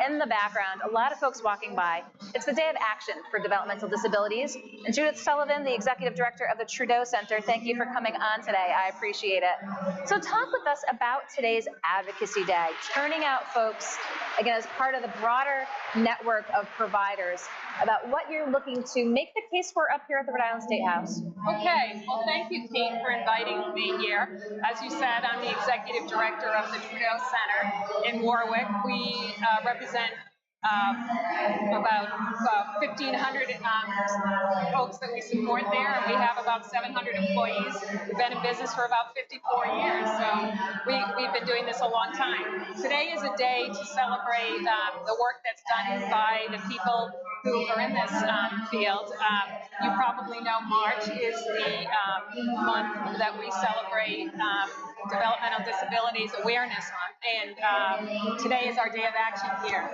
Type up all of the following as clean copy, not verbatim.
in the background, a lot of folks walking by. It's the Day of Action for Developmental Disabilities. And Judith Sullivan, the Executive Director of the Trudeau Center, thank you for coming on today. I appreciate it. So talk with us about today's Advocacy Day, turning out folks, again, as part of the broader network of providers, about what you're looking to make the case for up here at the Rhode Island State House. Okay, well, thank you, Kate, for inviting me here. As you said, I'm the Executive Director of the Trudeau Center in Warwick. We represent about 1,500 folks that we support there, and we have about 700 employees. We've been in business for about 54 years, so we've been doing this a long time. Today is a day to celebrate the work that's done by the people who are in this field. You probably know March is the month that we celebrate Developmental Disabilities Awareness Month, and today is our day of action here.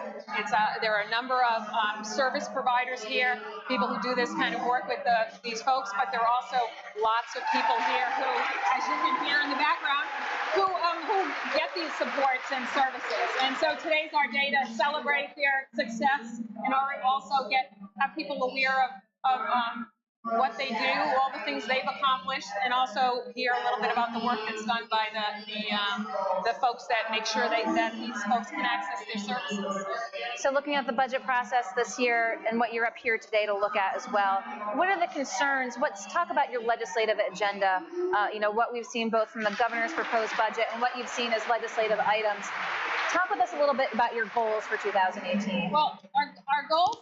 There are a number of service providers here, people who do this kind of work with these folks, but there are also lots of people here who, as you can hear in the background, who get these supports and services. And so today's our day to celebrate their success and also have people aware of what they do, all the things they've accomplished, and also hear a little bit about the work that's done by the folks that make sure that these folks can access their services. So looking at the budget process this year and what you're up here today to look at as well, what are the concerns? Let's talk about your legislative agenda, what we've seen both from the governor's proposed budget and what you've seen as legislative items. Talk with us a little bit about your goals for 2018. Well, our goals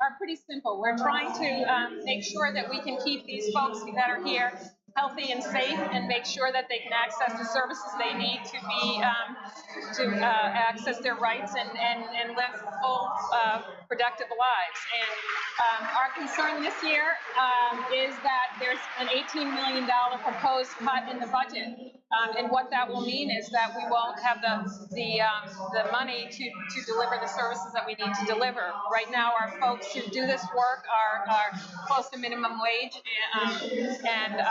are pretty simple. We're trying to make sure that we can keep these folks that are here healthy and safe, and make sure that they can access the services they need to be access their rights and live full, productive lives. And our concern this year is that there's an $18 million proposed cut in the budget. And what that will mean is that we won't have the money to deliver the services that we need to deliver. Right now, our folks who do this work are close to minimum wage, and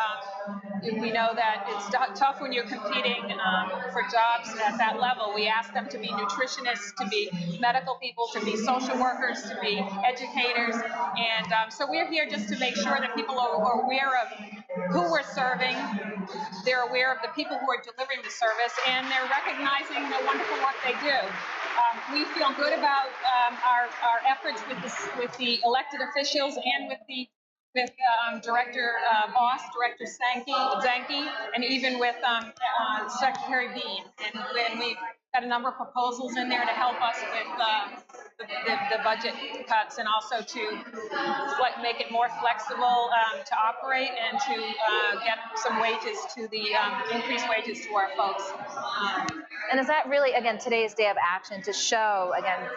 we know that it's tough when you're competing for jobs at that level. We ask them to be nutritionists, to be medical people, to be social workers, to be educators, and so we're here just to make sure that people are aware of who we're serving, they're aware of the people who are delivering the service, and they're recognizing the wonderful work they do. We feel good about our efforts with the elected officials and with Director Boss, Director Zanke, and even with Secretary Bean. And we've got a number of proposals in there to help us with the budget cuts, and also to make it more flexible to operate, and to get some wages to the increased wages to our folks. And is that really, again, today's day of action to show, again,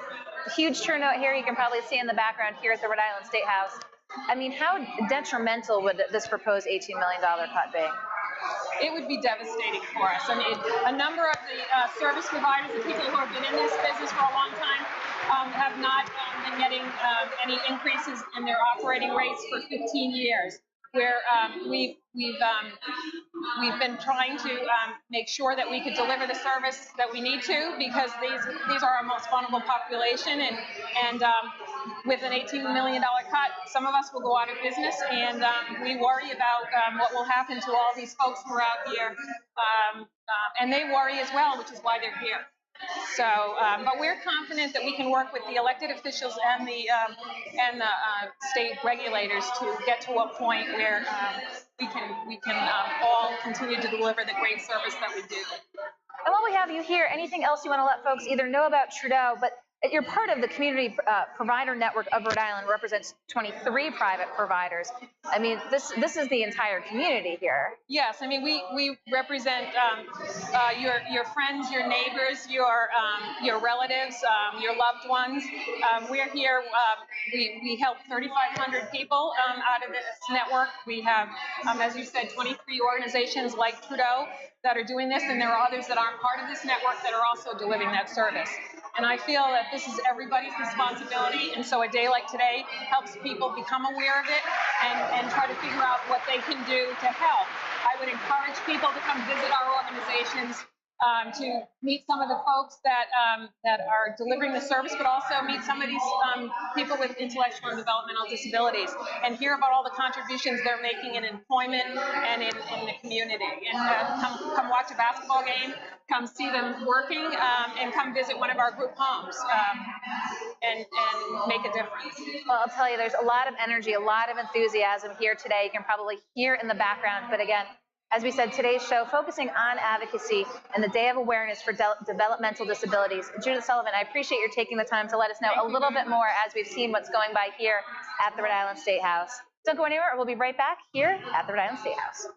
the huge turnout here? You can probably see in the background here at the Rhode Island State House. I mean, how detrimental would this proposed $18 million cut be? It would be devastating for us. I mean, a number of the service providers, the people who have been in this business for a long time, have not been getting any increases in their operating rates for 15 years. Where we've been trying to make sure that we could deliver the service that we need to, because these are our most vulnerable population, and with an $18 million cut, some of us will go out of business, and we worry about what will happen to all these folks who are out here, and they worry as well, which is why they're here. So, but we're confident that we can work with the elected officials and the state regulators to get to a point where we can all continue to deliver the great service that we do. And while we have you here, anything else you want to let folks either know about Trudeau, but you're part of the community provider network of Rhode Island, represents 23 private providers. I mean, this is the entire community here. Yes, I mean, we represent your friends, your neighbors, your relatives, your loved ones. We're here. We help 3,500 people out of this network. We have, as you said, 23 organizations like Trudeau that are doing this, and there are others that aren't part of this network that are also delivering that service. And I feel that this is everybody's responsibility, and so a day like today helps people become aware of it and try to figure out what they can do to help. I would encourage people to come visit our organizations. to meet some of the folks that are delivering the service, but also meet some of these people with intellectual and developmental disabilities, and hear about all the contributions they're making in employment and in the community. And come watch a basketball game, come see them working, and come visit one of our group homes. And make a difference. Well, I'll tell you, there's a lot of energy, a lot of enthusiasm here today. You can probably hear in the background. But again, as we said, today's show focusing on advocacy and the Day of Awareness for Developmental Disabilities. Judith Sullivan, I appreciate your taking the time to let us know a little bit more as we've seen what's going by here at the Rhode Island State House. Don't go anywhere. We'll be right back here at the Rhode Island State House.